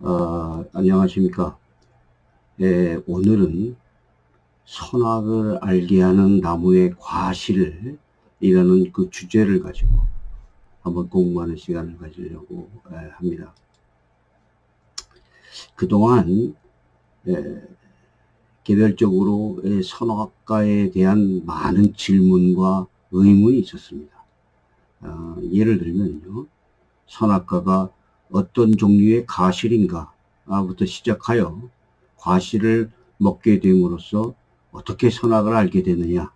안녕하십니까. 오늘은 선악을 알게 하는 나무의 과실이라는 그 주제를 가지고 한번 공부하는 시간을 가지려고 합니다. 그동안 개별적으로 선악과에 대한 많은 질문과 의문이 있었습니다. 예를 들면요, 선악과가 어떤 종류의 과실인가부터 시작하여 과실을 먹게 됨으로써 어떻게 선악을 알게 되느냐,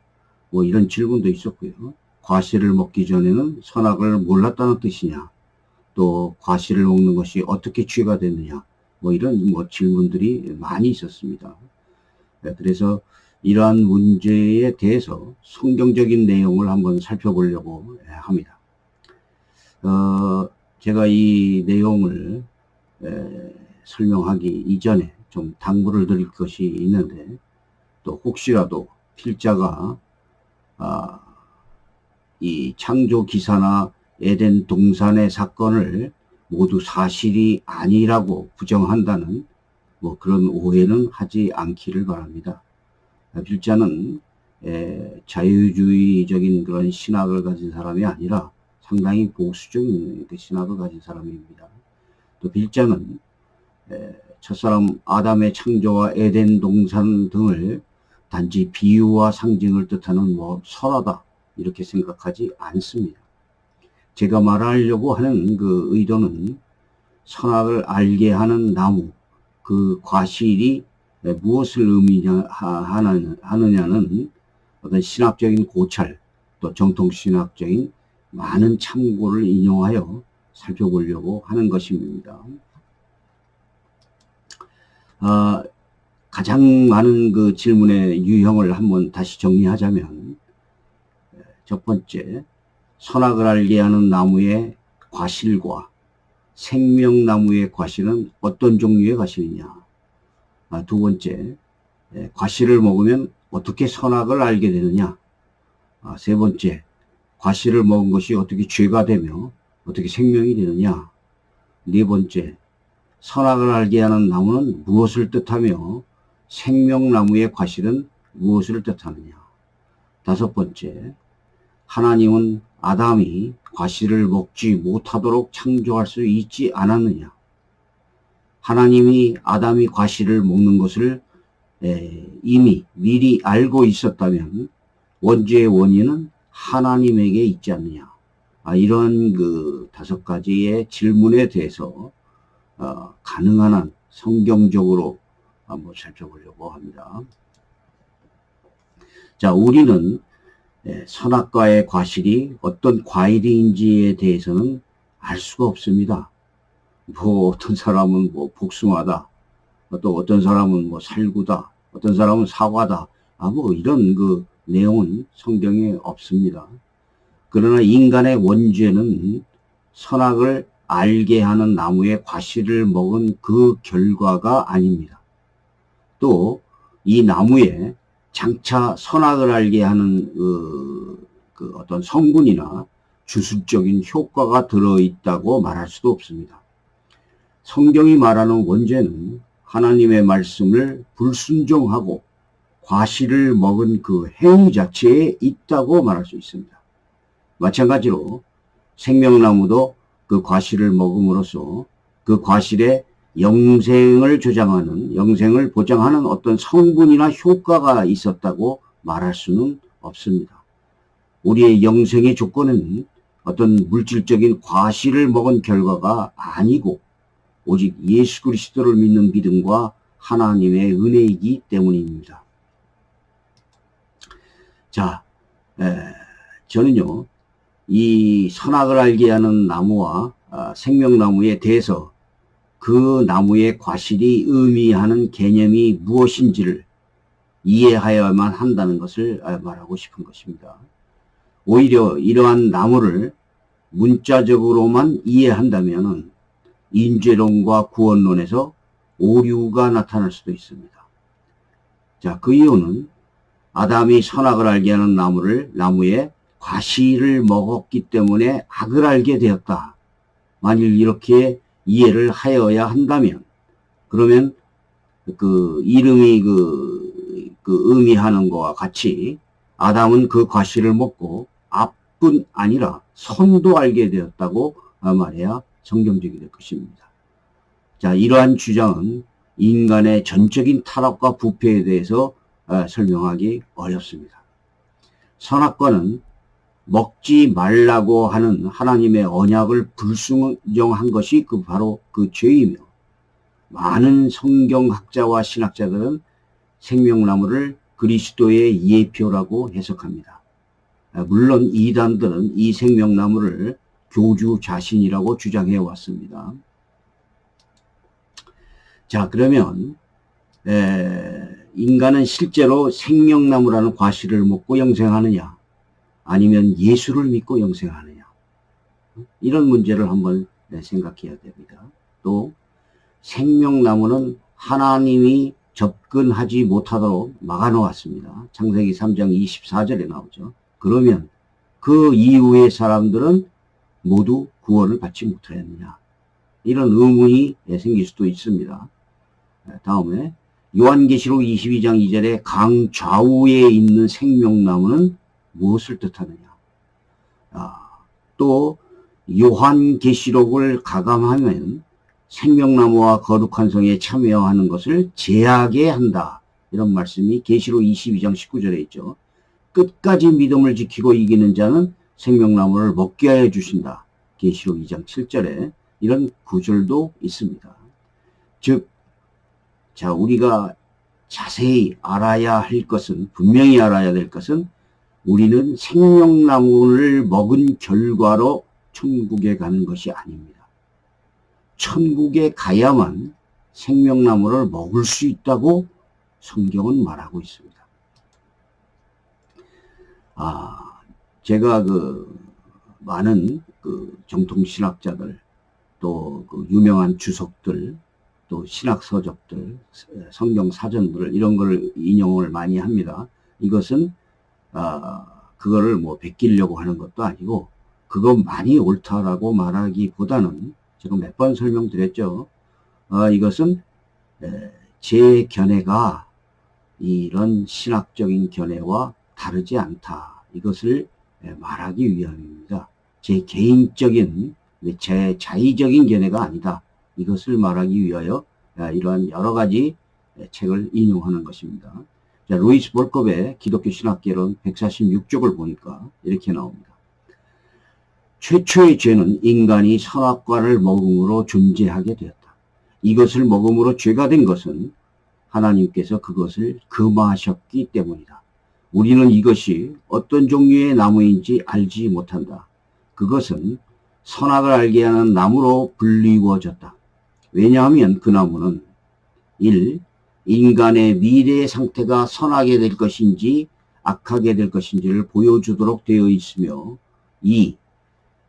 뭐 이런 질문도 있었고요. 과실을 먹기 전에는 선악을 몰랐다는 뜻이냐, 또 과실을 먹는 것이 어떻게 죄가 되느냐, 뭐 이런 질문들이 많이 있었습니다. 그래서 이러한 문제에 대해서 성경적인 내용을 한번 살펴보려고 합니다. 제가 이 내용을 설명하기 이전에 좀 당부를 드릴 것이 있는데, 또 혹시라도 필자가 이 창조 기사나 에덴 동산의 사건을 모두 사실이 아니라고 부정한다는 뭐 그런 오해는 하지 않기를 바랍니다. 필자는 자유주의적인 그런 신학을 가진 사람이 아니라 상당히 보수적인 그 신학을 가진 사람입니다. 또 필자는 첫사람 아담의 창조와 에덴 동산 등을 단지 비유와 상징을 뜻하는 설화다 이렇게 생각하지 않습니다. 제가 말하려고 하는 그 의도는 선악을 알게 하는 나무, 그 과실이 무엇을 의미하느냐는 어떤 신학적인 고찰, 또 정통신학적인 많은 참고를 인용하여 살펴보려고 하는 것입니다. 가장 많은 그 질문의 유형을 한번 다시 정리하자면, 첫 번째, 선악을 알게 하는 나무의 과실과 생명나무의 과실은 어떤 종류의 과실이냐. 두 번째, 과실을 먹으면 어떻게 선악을 알게 되느냐. 세 번째, 과실을 먹은 것이 어떻게 죄가 되며 어떻게 생명이 되느냐. 네 번째, 선악을 알게 하는 나무는 무엇을 뜻하며 생명나무의 과실은 무엇을 뜻하느냐. 다섯 번째, 하나님은 아담이 과실을 먹지 못하도록 창조할 수 있지 않았느냐. 하나님이 아담이 과실을 먹는 것을 이미 미리 알고 있었다면 원죄의 원인은 하나님에게 있지 않느냐. 이런 그 다섯 가지의 질문에 대해서 가능한 한 성경적으로 한번 살펴보려고 합니다. 자, 우리는 선악과의 과실이 어떤 과일인지에 대해서는 알 수가 없습니다. 어떤 사람은 복숭아다, 또 어떤 사람은 살구다, 어떤 사람은 사과다, 이런 그 내용은 성경에 없습니다. 그러나 인간의 원죄는 선악을 알게 하는 나무의 과실을 먹은 그 결과가 아닙니다. 또 이 나무에 장차 선악을 알게 하는 그 어떤 성분이나 주술적인 효과가 들어있다고 말할 수도 없습니다. 성경이 말하는 원죄는 하나님의 말씀을 불순종하고 과실을 먹은 그 행위 자체에 있다고 말할 수 있습니다. 마찬가지로 생명나무도 그 과실을 먹음으로써 그 과실에 영생을 보장하는 어떤 성분이나 효과가 있었다고 말할 수는 없습니다. 우리의 영생의 조건은 어떤 물질적인 과실을 먹은 결과가 아니고 오직 예수 그리스도를 믿는 믿음과 하나님의 은혜이기 때문입니다. 자, 저는요, 이 선악을 알게 하는 나무와 생명나무에 대해서 그 나무의 과실이 의미하는 개념이 무엇인지를 이해하여야만 한다는 것을 말하고 싶은 것입니다. 오히려 이러한 나무를 문자적으로만 이해한다면 인죄론과 구원론에서 오류가 나타날 수도 있습니다. 자, 그 이유는 아담이 선악을 알게 하는 나무의 과실을 먹었기 때문에 악을 알게 되었다. 만일 이렇게 이해를 하여야 한다면 그러면 그 이름이 그 의미하는 것과 같이 아담은 그 과실을 먹고 앞뿐 아니라 선도 알게 되었다고 말해야 성경적이 될 것입니다. 자, 이러한 주장은 인간의 전적인 타락과 부패에 대해서 설명하기 어렵습니다. 선악과는 먹지 말라고 하는 하나님의 언약을 불순종한 것이 바로 그 죄이며, 많은 성경학자와 신학자들은 생명나무를 그리스도의 예표라고 해석합니다. 물론 이단들은 이 생명나무를 교주 자신이라고 주장해 왔습니다. 자, 그러면 인간은 실제로 생명나무라는 과실을 먹고 영생하느냐, 아니면 예수를 믿고 영생하느냐, 이런 문제를 한번 생각해야 됩니다. 또 생명나무는 하나님이 접근하지 못하도록 막아놓았습니다. 창세기 3장 24절에 나오죠. 그러면 그 이후의 사람들은 모두 구원을 받지 못하였느냐, 이런 의문이 생길 수도 있습니다. 다음에 요한계시록 22장 2절에 강 좌우에 있는 생명나무는 무엇을 뜻하느냐. 또 요한계시록을 가감하면 생명나무와 거룩한 성에 참여하는 것을 제하게 한다, 이런 말씀이 계시록 22장 19절에 있죠. 끝까지 믿음을 지키고 이기는 자는 생명나무를 먹게 하여 주신다, 계시록 2장 7절에 이런 구절도 있습니다. 즉, 자, 우리가 자세히 알아야 할 것은, 분명히 알아야 될 것은, 우리는 생명나무를 먹은 결과로 천국에 가는 것이 아닙니다. 천국에 가야만 생명나무를 먹을 수 있다고 성경은 말하고 있습니다. 제가 많은 정통신학자들, 또 유명한 주석들, 또 신학서적들, 성경 사전들, 이런 걸 인용을 많이 합니다. 이것은 그거를 뭐 베끼려고 하는 것도 아니고, 그거 많이 옳다라고 말하기보다는 제가 몇 번 설명드렸죠. 이것은 제 견해가 이런 신학적인 견해와 다르지 않다, 이것을 말하기 위함입니다. 제 개인적인, 제 자의적인 견해가 아니다, 이것을 말하기 위하여 이러한 여러 가지 책을 인용하는 것입니다. 자, 루이스 볼컵의 기독교 신학개론 146쪽을 보니까 이렇게 나옵니다. 최초의 죄는 인간이 선악과를 먹음으로 존재하게 되었다. 이것을 먹음으로 죄가 된 것은 하나님께서 그것을 금하셨기 때문이다. 우리는 이것이 어떤 종류의 나무인지 알지 못한다. 그것은 선악을 알게 하는 나무로 불리워졌다. 왜냐하면 그 나무는 1. 인간의 미래의 상태가 선하게 될 것인지 악하게 될 것인지를 보여주도록 되어 있으며, 2.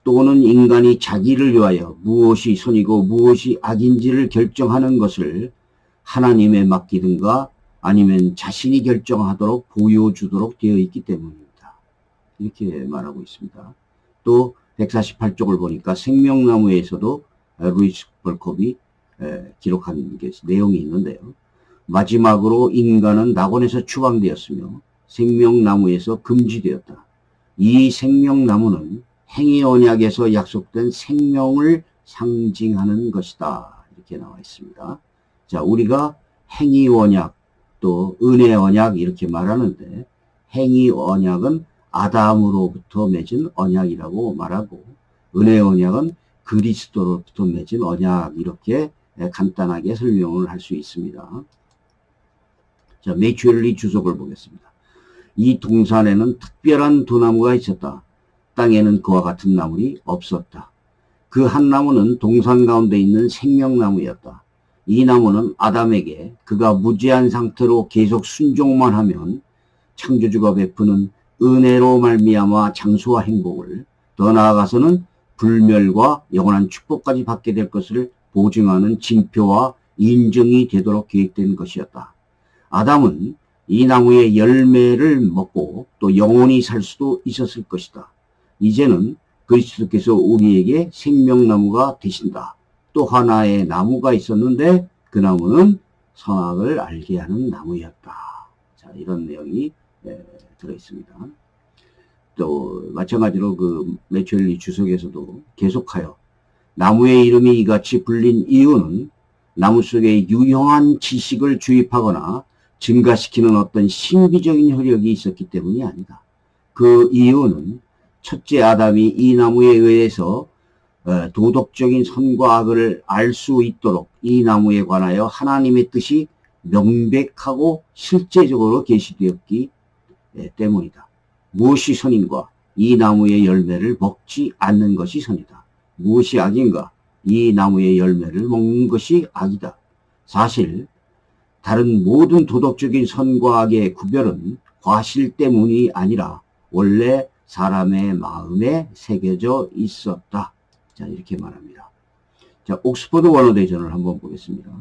또는 인간이 자기를 위하여 무엇이 선이고 무엇이 악인지를 결정하는 것을 하나님에 맡기든가 아니면 자신이 결정하도록 보여주도록 되어 있기 때문입니다. 이렇게 말하고 있습니다. 또 148쪽을 보니까 생명나무에서도 루이스 볼컵이 기록한 내용이 있는데요. 마지막으로 인간은 낙원에서 추방되었으며 생명나무에서 금지되었다. 이 생명나무는 행위언약에서 약속된 생명을 상징하는 것이다, 이렇게 나와 있습니다. 자, 우리가 행위언약, 또 은혜언약 이렇게 말하는데, 행위언약은 아담으로부터 맺은 언약이라고 말하고, 은혜언약은 그리스도로부터 맺은 언약, 이렇게 간단하게 설명을 할 수 있습니다. 자, 매튜엘리 주석을 보겠습니다. 이 동산에는 특별한 두 나무가 있었다. 땅에는 그와 같은 나물이 없었다. 그 한 나무는 동산 가운데 있는 생명나무였다. 이 나무는 아담에게 그가 무죄한 상태로 계속 순종만 하면 창조주가 베푸는 은혜로 말미암아 장수와 행복을, 더 나아가서는 불멸과 영원한 축복까지 받게 될 것을 보증하는 징표와 인증이 되도록 계획된 것이었다. 아담은 이 나무의 열매를 먹고 또 영원히 살 수도 있었을 것이다. 이제는 그리스도께서 우리에게 생명나무가 되신다. 또 하나의 나무가 있었는데 그 나무는 선악을 알게 하는 나무였다. 자, 이런 내용이 들어있습니다. 또 마찬가지로 그 매철리 주석에서도 계속하여 나무의 이름이 이같이 불린 이유는 나무 속에 유용한 지식을 주입하거나 증가시키는 어떤 신비적인 효력이 있었기 때문이 아니다. 그 이유는 첫째 아담이 이 나무에 의해서 도덕적인 선과 악을 알 수 있도록 이 나무에 관하여 하나님의 뜻이 명백하고 실제적으로 계시되었기 때문이다. 무엇이 선인가? 이 나무의 열매를 먹지 않는 것이 선이다. 무엇이 악인가? 이 나무의 열매를 먹는 것이 악이다. 사실 다른 모든 도덕적인 선과 악의 구별은 과실 때문이 아니라 원래 사람의 마음에 새겨져 있었다. 자, 이렇게 말합니다. 자, 옥스퍼드 원어대전을 한번 보겠습니다.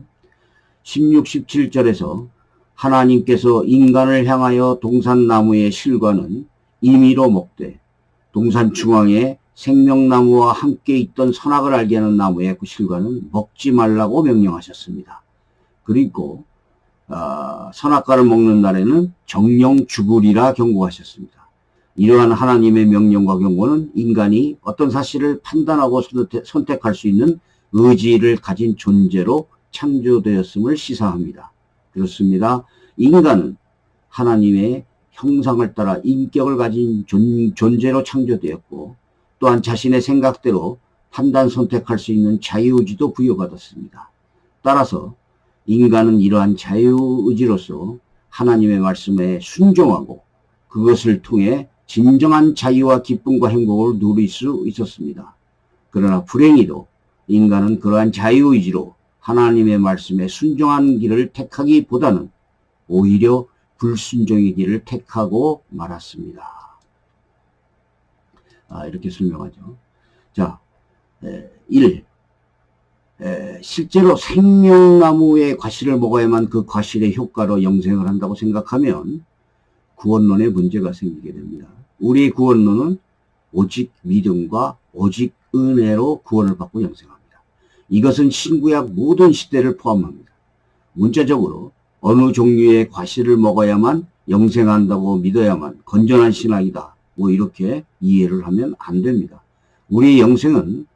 16, 17절에서 하나님께서 인간을 향하여 동산나무의 실과는 임의로 먹되 동산 중앙에 생명나무와 함께 있던 선악을 알게 하는 나무의 그 실과는 먹지 말라고 명령하셨습니다. 그리고 선악과를 먹는 날에는 정령 죽으리라 경고하셨습니다. 이러한 하나님의 명령과 경고는 인간이 어떤 사실을 판단하고 선택할 수 있는 의지를 가진 존재로 창조되었음을 시사합니다. 그렇습니다. 인간은 하나님의 형상을 따라 인격을 가진 존재로 창조되었고 또한 자신의 생각대로 판단 선택할 수 있는 자유의지도 부여받았습니다. 따라서 인간은 이러한 자유의지로서 하나님의 말씀에 순종하고 그것을 통해 진정한 자유와 기쁨과 행복을 누릴 수 있었습니다. 그러나 불행히도 인간은 그러한 자유의지로 하나님의 말씀에 순종한 길을 택하기보다는 오히려 불순종의 길을 택하고 말았습니다. 이렇게 설명하죠. 자, 1. 실제로 생명나무의 과실을 먹어야만 그 과실의 효과로 영생을 한다고 생각하면 구원론에 문제가 생기게 됩니다. 우리의 구원론은 오직 믿음과 오직 은혜로 구원을 받고 영생합니다. 이것은 신구약 모든 시대를 포함합니다. 문자적으로 어느 종류의 과실을 먹어야만 영생한다고 믿어야만 건전한 신앙이다. 뭐 이렇게 이해를 하면 안 됩니다. 우리의 영생은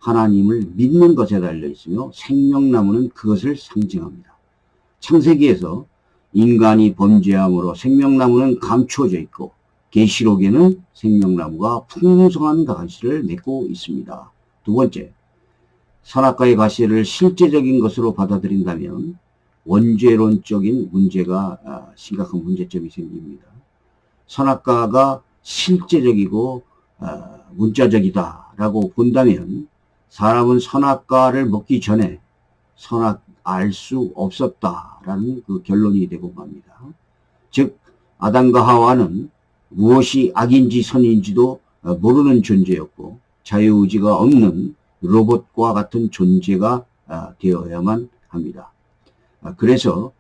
하나님을 믿는 것에 달려 있으며 생명나무는 그것을 상징합니다. 창세기에서 인간이 범죄함으로 생명나무는 감추어져 있고 계시록에는 생명나무가 풍성한 과실을 맺고 있습니다. 두 번째, 선악과의 과실을 실제적인 것으로 받아들인다면 원죄론적인 문제가 심각한 문제점이 생깁니다. 선악과가 실제적이고 문자적이다라고 본다면 사람은 선악과를 먹기 전에 선악 알 수 없었다라는 그 결론이 되고 맙니다. 즉 아담과 하와는 무엇이 악인지 선인지도 모르는 존재였고 자유의지가 없는 로봇과 같은 존재가 되어야만 합니다. 그래서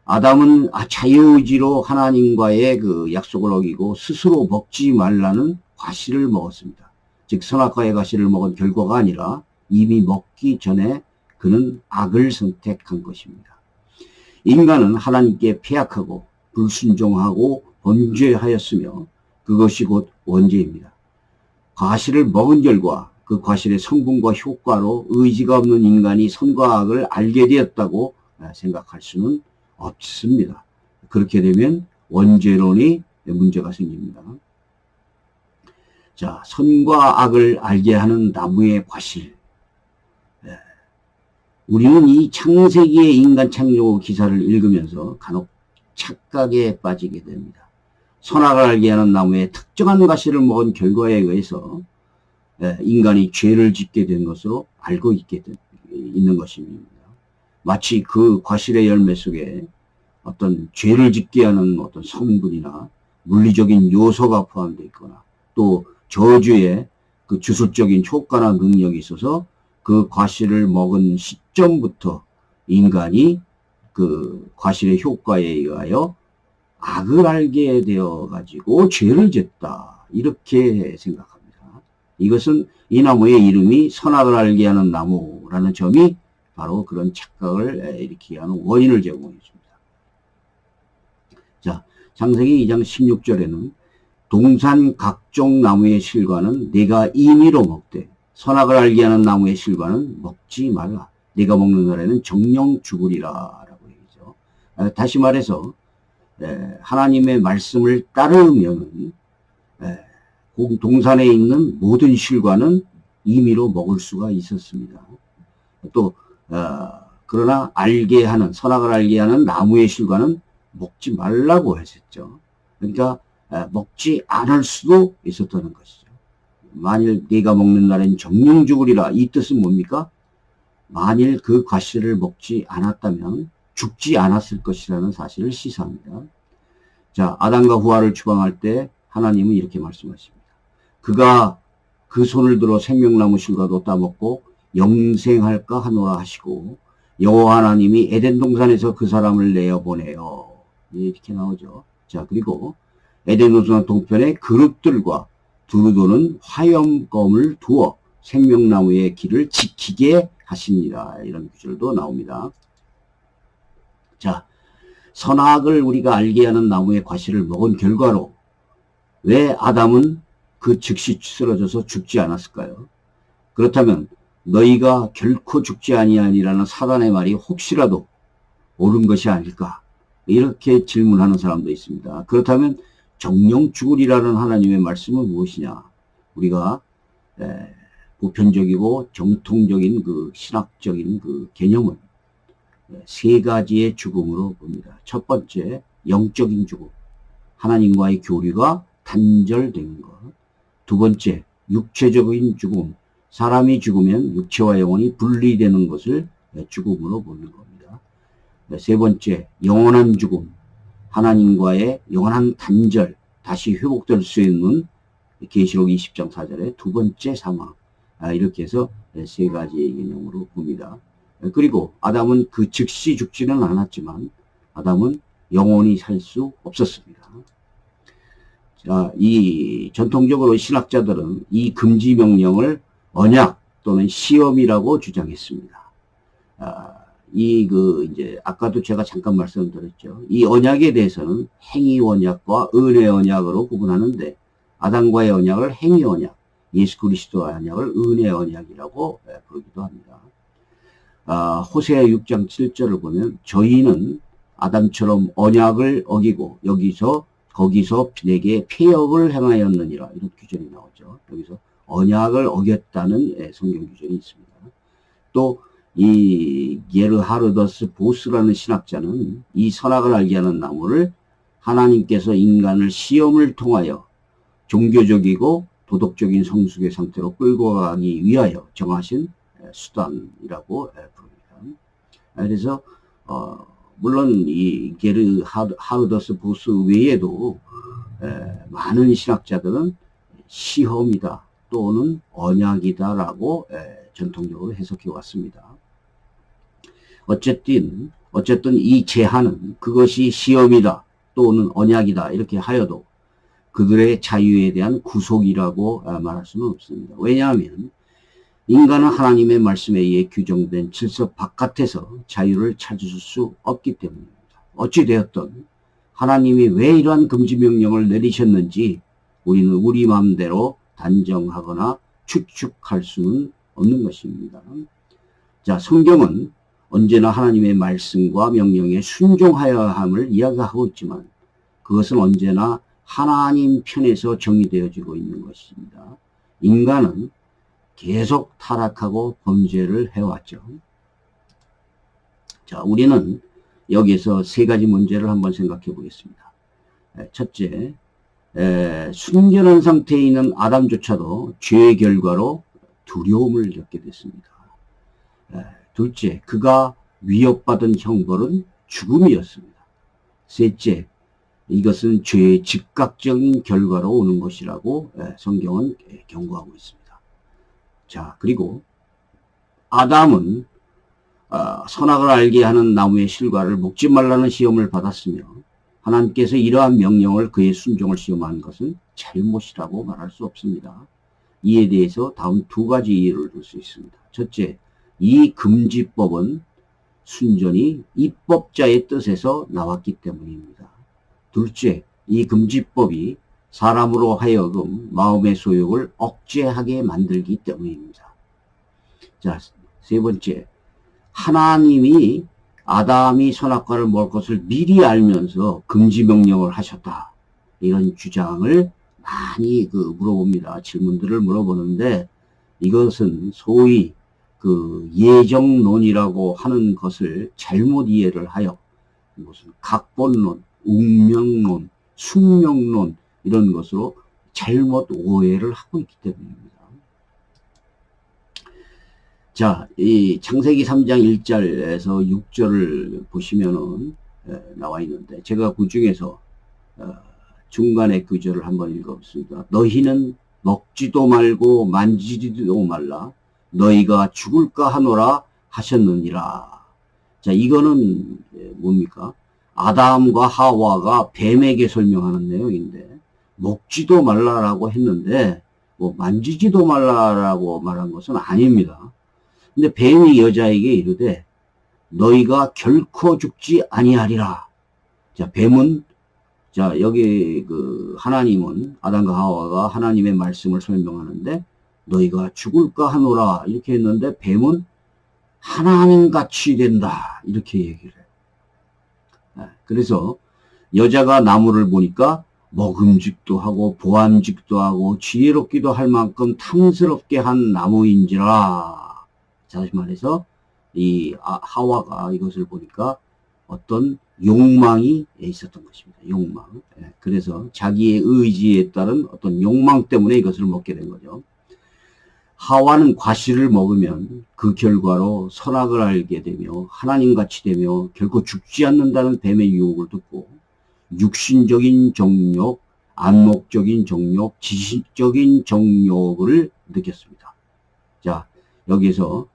아담은 자유의지로 하나님과의 그 약속을 어기고 스스로 먹지 말라는 과실을 먹었습니다. 즉 선악과의 과실을 먹은 결과가 아니라 이미 먹기 전에 그는 악을 선택한 것입니다. 인간은 하나님께 패악하고 불순종하고 범죄하였으며 그것이 곧 원죄입니다. 과실을 먹은 결과 그 과실의 성분과 효과로 의지가 없는 인간이 선과 악을 알게 되었다고 생각할 수는 없습니다. 그렇게 되면 원죄론이 문제가 생깁니다. 자, 선과 악을 알게 하는 나무의 과실. 우리는 이 창세기의 인간 창조 기사를 읽으면서 간혹 착각에 빠지게 됩니다. 선악을 알게 하는 나무의 특정한 과실을 먹은 결과에 의해서 인간이 죄를 짓게 된 것으로 알고 있는 것입니다. 마치 그 과실의 열매 속에 어떤 죄를 짓게 하는 어떤 성분이나 물리적인 요소가 포함되어 있거나 또 저주의 그 주술적인 효과나 능력이 있어서 그 과실을 먹은 시점부터 인간이 그 과실의 효과에 의하여 악을 알게 되어 가지고 죄를 짓다 이렇게 생각합니다. 이것은 이 나무의 이름이 선악을 알게 하는 나무라는 점이 바로 그런 착각을 일으키게 하는 원인을 제공해 줍니다. 자, 창세기 2장 16절에는 동산 각종 나무의 실과는 네가 임의로 먹되 선악을 알게 하는 나무의 실과는 먹지 말라. 네가 먹는 날에는 정령 죽으리라 라고 얘기죠. 다시 말해서 하나님의 말씀을 따르면 동산에 있는 모든 실과는 임의로 먹을 수가 있었습니다. 또 그러나 알게 하는, 선악을 알게 하는 나무의 실과는 먹지 말라고 했었죠. 그러니까 먹지 않을 수도 있었다는 것이죠. 만일 네가 먹는 날엔 정령 죽으리라, 이 뜻은 뭡니까? 만일 그 과실을 먹지 않았다면 죽지 않았을 것이라는 사실을 시사합니다. 자, 아담과 후아를 추방할 때 하나님은 이렇게 말씀하십니다. 그가 그 손을 들어 생명나무 실과도 따먹고 영생할까 하노라 하시고 여호와 하나님이 에덴 동산에서 그 사람을 내어보내요. 이렇게 나오죠. 자, 그리고 에덴 동산 동편에 그룹들과 두루도는 화염검을 두어 생명나무의 길을 지키게 하시니라. 이런 구절도 나옵니다. 자, 선악을 우리가 알게 하는 나무의 과실을 먹은 결과로 왜 아담은 그 즉시 쓰러져서 죽지 않았을까요? 그렇다면 너희가 결코 죽지 아니하니라는 사단의 말이 혹시라도 옳은 것이 아닐까? 이렇게 질문하는 사람도 있습니다. 그렇다면 정령 죽으리라는 하나님의 말씀은 무엇이냐? 우리가 보편적이고 정통적인 그 신학적인 그 개념은 세 가지의 죽음으로 봅니다. 첫 번째, 영적인 죽음. 하나님과의 교류가 단절된 것. 두 번째, 육체적인 죽음. 사람이 죽으면 육체와 영혼이 분리되는 것을 죽음으로 보는 겁니다. 세 번째, 영원한 죽음. 하나님과의 영원한 단절, 다시 회복될 수 있는 계시록 20장 4절의 두 번째 사망. 이렇게 해서 세 가지의 개념으로 봅니다. 그리고 아담은 그 즉시 죽지는 않았지만 아담은 영원히 살 수 없었습니다. 자, 이 전통적으로 신학자들은 이 금지 명령을 언약 또는 시험이라고 주장했습니다. 이제 아까도 제가 잠깐 말씀드렸죠. 이 언약에 대해서는 행위 언약과 은혜 언약으로 구분하는데 아담과의 언약을 행위 언약, 예수 그리스도의 언약을 은혜 언약이라고 부르기도 합니다. 호세아 6장 7절을 보면 저희는 아담처럼 언약을 어기고 거기서 내게 폐역을 행하였느니라, 이런 규정이 나오죠. 여기서 언약을 어겼다는 성경 규정이 있습니다. 또 이 게르하르더스 보스라는 신학자는 이 선악을 알게 하는 나무를 하나님께서 인간을 시험을 통하여 종교적이고 도덕적인 성숙의 상태로 끌고 가기 위하여 정하신 수단이라고 부릅니다. 그래서 물론 이 게르하르더스 보스 외에도 많은 신학자들은 시험이다 또는 언약이다라고 전통적으로 해석해 왔습니다. 어쨌든 이 제한은 그것이 시험이다 또는 언약이다 이렇게 하여도 그들의 자유에 대한 구속이라고 말할 수는 없습니다. 왜냐하면 인간은 하나님의 말씀에 의해 규정된 질서 바깥에서 자유를 찾을 수 없기 때문입니다. 어찌되었든 하나님이 왜 이러한 금지 명령을 내리셨는지 우리는 우리 마음대로 단정하거나 추측할 수는 없는 것입니다. 자, 성경은 언제나 하나님의 말씀과 명령에 순종하여야 함을 이야기하고 있지만 그것은 언제나 하나님 편에서 정의되어지고 있는 것입니다. 인간은 계속 타락하고 범죄를 해왔죠. 자, 우리는 여기에서 세 가지 문제를 한번 생각해 보겠습니다. 첫째, 순결한 상태에 있는 아담조차도 죄의 결과로 두려움을 겪게 됐습니다. 둘째, 그가 위협받은 형벌은 죽음이었습니다. 셋째, 이것은 죄의 즉각적인 결과로 오는 것이라고 성경은 경고하고 있습니다. 자, 그리고 아담은 선악을 알게 하는 나무의 실과를 먹지 말라는 시험을 받았으며 하나님께서 이러한 명령을 그의 순종을 시험한 것은 잘못이라고 말할 수 없습니다. 이에 대해서 다음 두 가지 이유를 들 수 있습니다. 첫째, 이 금지법은 순전히 입법자의 뜻에서 나왔기 때문입니다. 둘째, 이 금지법이 사람으로 하여금 마음의 소욕을 억제하게 만들기 때문입니다. 자, 세 번째, 하나님이 아담이 선악과를 먹을 것을 미리 알면서 금지 명령을 하셨다. 이런 주장을 많이 물어봅니다. 질문들을 물어보는데 이것은 소위 예정론이라고 하는 것을 잘못 이해를 하여 무슨 각본론, 운명론, 숙명론 이런 것으로 잘못 오해를 하고 있기 때문입니다. 자, 이 창세기 3장 1절에서 6절을 보시면은 나와 있는데 제가 그 중에서 중간에 구절을 한번 읽어봤습니다. 너희는 먹지도 말고 만지지도 말라. 너희가 죽을까 하노라 하셨느니라. 자, 이거는 뭡니까? 아담과 하와가 뱀에게 설명하는 내용인데 먹지도 말라라고 했는데 뭐 만지지도 말라라고 말한 것은 아닙니다. 근데 뱀이 여자에게 이르되 너희가 결코 죽지 아니하리라. 자, 뱀은 여기 하나님은 아담과 하와가 하나님의 말씀을 설명하는데 너희가 죽을까 하노라 이렇게 했는데 뱀은 하나님같이 된다 이렇게 얘기를 해요. 그래서 여자가 나무를 보니까 먹음직도 하고 보암직도 하고 지혜롭기도 할 만큼 탐스럽게 한 나무인지라. 다시 말해서 이 하와가 이것을 보니까 어떤 욕망이 있었던 것입니다. 욕망. 그래서 자기의 의지에 따른 어떤 욕망 때문에 이것을 먹게 된 거죠. 하와는 과실을 먹으면 그 결과로 선악을 알게 되며 하나님같이 되며 결코 죽지 않는다는 뱀의 유혹을 듣고 육신적인 정욕, 안목적인 정욕, 지식적인 정욕을 느꼈습니다. 자, 여기서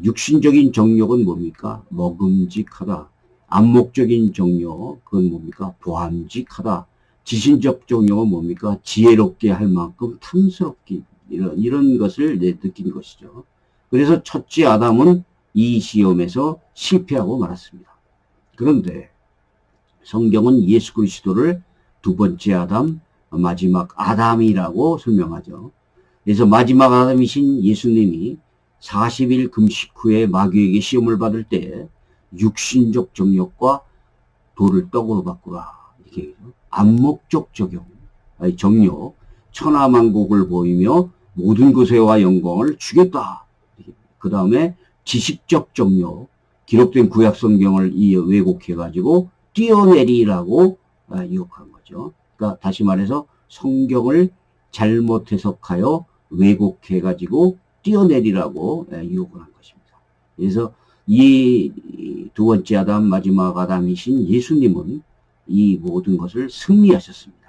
육신적인 정욕은 뭡니까? 먹음직하다. 안목적인 정욕, 그건 뭡니까? 보암직하다. 지신적 정욕은 뭡니까? 지혜롭게 할 만큼 탐스럽기. 이런 것을 느낀 것이죠. 그래서 첫째 아담은 이 시험에서 실패하고 말았습니다. 그런데 성경은 예수 그리스도를 두 번째 아담, 마지막 아담이라고 설명하죠. 그래서 마지막 아담이신 예수님이 40일 금식 후에 마귀에게 시험을 받을 때 육신적 정욕과 돌을 떡으로 바꾸라. 이렇게 얘기죠. 안목적 정욕, 천하만국을 보이며 모든 것에와 영광을 주겠다. 그 다음에 지식적 정욕, 기록된 구약 성경을 왜곡해가지고 뛰어내리라고 유혹한 거죠. 그러니까 다시 말해서 성경을 잘못 해석하여 왜곡해가지고 뛰어내리라고 유혹을 한 것입니다. 그래서 이 두 번째 아담, 마지막 아담이신 예수님은 이 모든 것을 승리하셨습니다.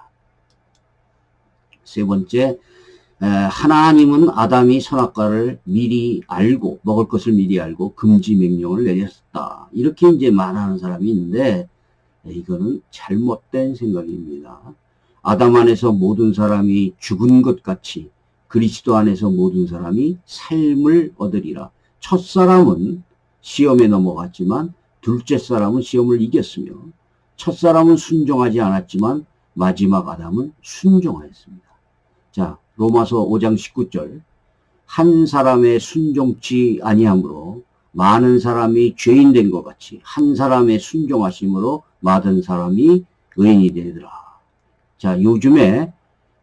세 번째, 하나님은 아담이 선악과를 미리 알고, 먹을 것을 미리 알고 금지 명령을 내렸다. 이렇게 이제 말하는 사람이 있는데, 이거는 잘못된 생각입니다. 아담 안에서 모든 사람이 죽은 것 같이 그리스도 안에서 모든 사람이 삶을 얻으리라. 첫 사람은 시험에 넘어갔지만 둘째 사람은 시험을 이겼으며 첫 사람은 순종하지 않았지만 마지막 아담은 순종하였습니다. 자, 로마서 5장 19절. 한 사람의 순종치 아니함으로 많은 사람이 죄인 된 것 같이 한 사람의 순종하심으로 많은 사람이 의인이 되더라. 자, 요즘에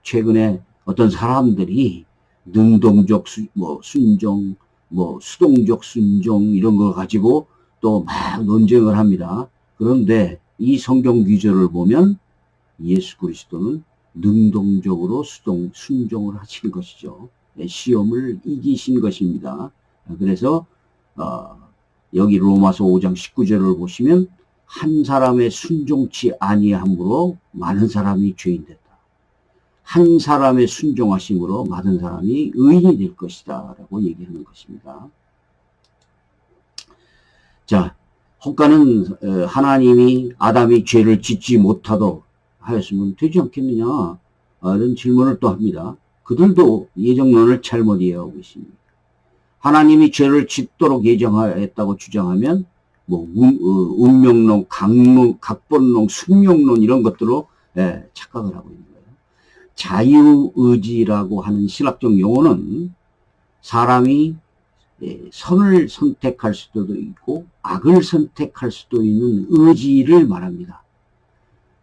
최근에 어떤 사람들이 능동적 순종, 수동적 순종 이런 걸 가지고 또 막 논쟁을 합니다. 그런데 이 성경 구절을 보면 예수 그리스도는 능동적으로 순종을 하신 것이죠. 시험을 이기신 것입니다. 그래서 여기 로마서 5장 19절을 보시면 한 사람의 순종치 아니함으로 많은 사람이 죄인 됐다. 한 사람의 순종하심으로 많은 사람이 의인이 될 것이다 라고 얘기하는 것입니다. 자, 혹가는 하나님이 아담이 죄를 짓지 못하도록 하였으면 되지 않겠느냐 이런 질문을 또 합니다. 그들도 예정론을 잘못 이해하고 있습니다. 하나님이 죄를 짓도록 예정하였다고 주장하면 뭐 운명론, 각본론, 숙명론 이런 것들로 착각을 하고 있는 거예요. 자유의지라고 하는 신학적 용어는 사람이 선을 선택할 수도 있고 악을 선택할 수도 있는 의지를 말합니다.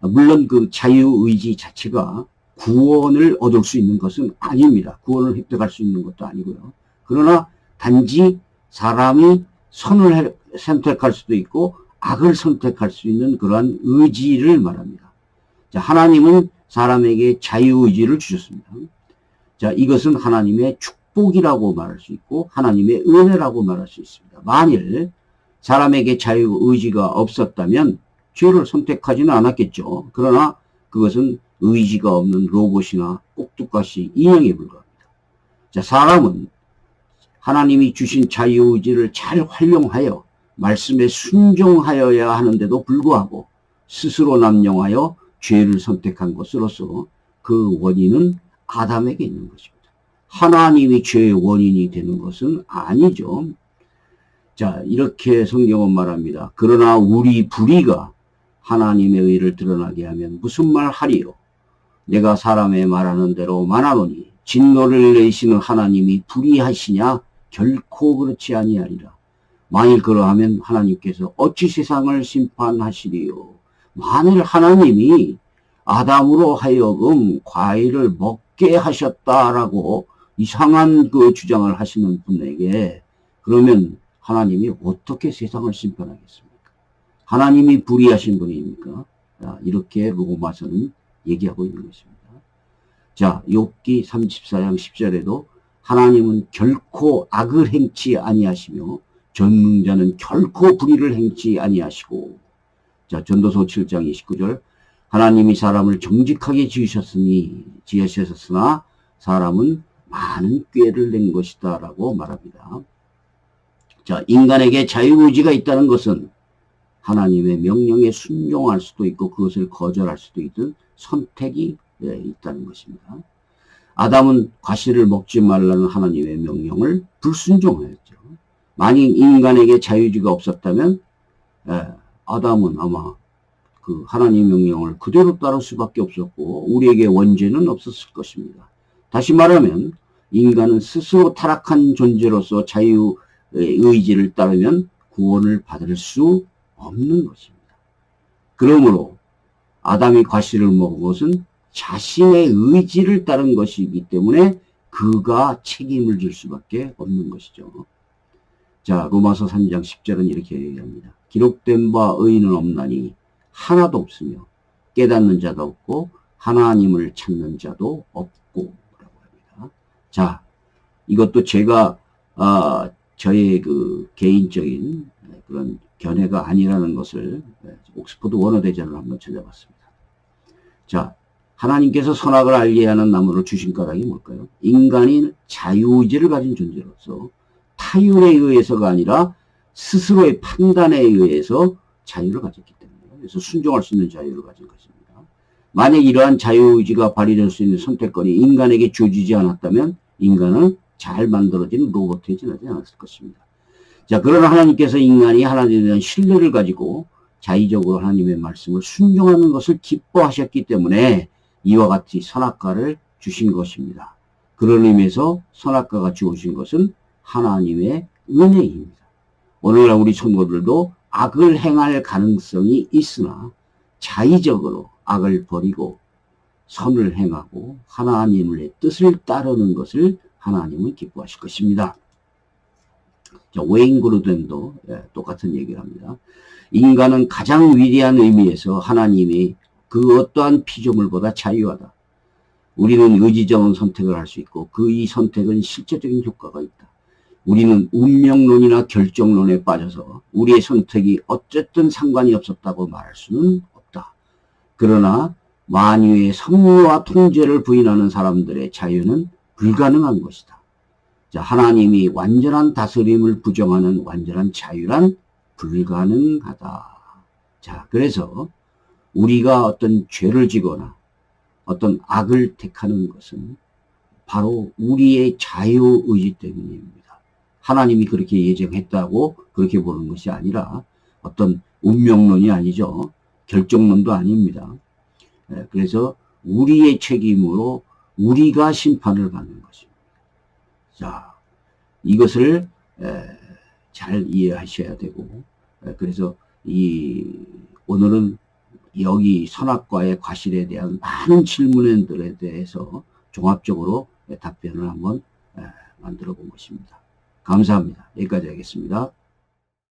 물론 그 자유의지 자체가 구원을 얻을 수 있는 것은 아닙니다. 구원을 획득할 수 있는 것도 아니고요. 그러나 단지 사람이 선을 선택할 수도 있고 악을 선택할 수 있는 그러한 의지를 말합니다. 자, 하나님은 사람에게 자유의지를 주셨습니다. 자, 이것은 하나님의 축복이라고 말할 수 있고 하나님의 은혜라고 말할 수 있습니다. 만일 사람에게 자유의지가 없었다면 죄를 선택하지는 않았겠죠. 그러나 그것은 의지가 없는 로봇이나 꼭두가시 인형에 불과합니다. 자, 사람은 하나님이 주신 자유의지를 잘 활용하여 말씀에 순종하여야 하는데도 불구하고 스스로 남용하여 죄를 선택한 것으로서 그 원인은 아담에게 있는 것입니다. 하나님이 죄의 원인이 되는 것은 아니죠. 자, 이렇게 성경은 말합니다. 그러나 우리 불의가 하나님의 의를 드러나게 하면 무슨 말 하리요? 내가 사람의 말하는 대로 말하노니 진노를 내시는 하나님이 불의하시냐? 결코 그렇지 아니하리라. 만일 그러하면 하나님께서 어찌 세상을 심판하시리요? 만일 하나님이 아담으로 하여금 과일을 먹게 하셨다라고 이상한 그 주장을 하시는 분에게 그러면 하나님이 어떻게 세상을 심판하겠습니까? 하나님이 불의하신 분입니까? 이렇게 로마서는 얘기하고 있는 것입니다. 자, 욥기 34장 10절에도 하나님은 결코 악을 행치 아니하시며 전능자는 결코 불의를 행치 아니하시고, 자, 전도서 7장 29절 하나님이 사람을 정직하게 지으셨으나 사람은 많은 꾀를 낸 것이다 라고 말합니다. 자, 인간에게 자유의지가 있다는 것은 하나님의 명령에 순종할 수도 있고 그것을 거절할 수도 있는 선택이 있다는 것입니다. 아담은 과실을 먹지 말라는 하나님의 명령을 불순종하였죠. 만약 인간에게 자유의지가 없었다면 아담은 아마 그 하나님 명령을 그대로 따를 수밖에 없었고 우리에게 원죄는 없었을 것입니다. 다시 말하면 인간은 스스로 타락한 존재로서 자유의지를 따르면 구원을 받을 수 없는 것입니다. 그러므로 아담이 과실을 먹은 것은 자신의 의지를 따른 것이기 때문에 그가 책임을 질 수밖에 없는 것이죠. 자, 로마서 3장 10절은 이렇게 얘기합니다. 기록된 바 의인은 없나니 하나도 없으며 깨닫는 자도 없고 하나님을 찾는 자도 없고 라고 합니다. 자, 이것도 제가 저의 그 개인적인 그런 견해가 아니라는 것을 옥스퍼드 원어대전을 한번 찾아봤습니다. 자, 하나님께서 선악을 알게 하는 나무를 주신 까닭이 뭘까요? 인간이 자유의지를 가진 존재로서 타율에 의해서가 아니라 스스로의 판단에 의해서 자유를 가졌기 때문에 그래서 순종할 수 있는 자유를 가진 것입니다. 만약 이러한 자유의지가 발휘될 수 있는 선택권이 인간에게 주어지지 않았다면 인간은 잘 만들어진 로봇에 지나지 않았을 것입니다. 자, 그러나 하나님께서 인간이 하나님에 대한 신뢰를 가지고 자의적으로 하나님의 말씀을 순종하는 것을 기뻐하셨기 때문에 이와 같이 선악과를 주신 것입니다. 그런 의미에서 선악과가 주어진 것은 하나님의 은혜입니다. 오늘날 우리 성도들도 악을 행할 가능성이 있으나 자의적으로 악을 버리고 선을 행하고 하나님의 뜻을 따르는 것을 하나님은 기뻐하실 것입니다. 자, 웨인 그루덴도 똑같은 얘기를 합니다. 인간은 가장 위대한 의미에서 하나님이 그 어떠한 피조물보다 자유하다. 우리는 의지적인 선택을 할 수 있고 그 이 선택은 실제적인 효과가 있다. 우리는 운명론이나 결정론에 빠져서 우리의 선택이 어쨌든 상관이 없었다고 말할 수는 없다. 그러나 만유의 섭리와 통제를 부인하는 사람들의 자유는 불가능한 것이다. 자, 하나님이 완전한 다스림을 부정하는 완전한 자유란 불가능하다. 자, 그래서 우리가 어떤 죄를 지거나 어떤 악을 택하는 것은 바로 우리의 자유의지 때문입니다. 하나님이 그렇게 예정했다고 그렇게 보는 것이 아니라 어떤 운명론이 아니죠. 결정론도 아닙니다. 그래서 우리의 책임으로 우리가 심판을 받는 것입니다. 자, 이것을 잘 이해하셔야 되고, 그래서 오늘은 여기 선악과의 과실에 대한 많은 질문들에 대해서 종합적으로 답변을 한번 만들어 본 것입니다. 감사합니다. 여기까지 하겠습니다.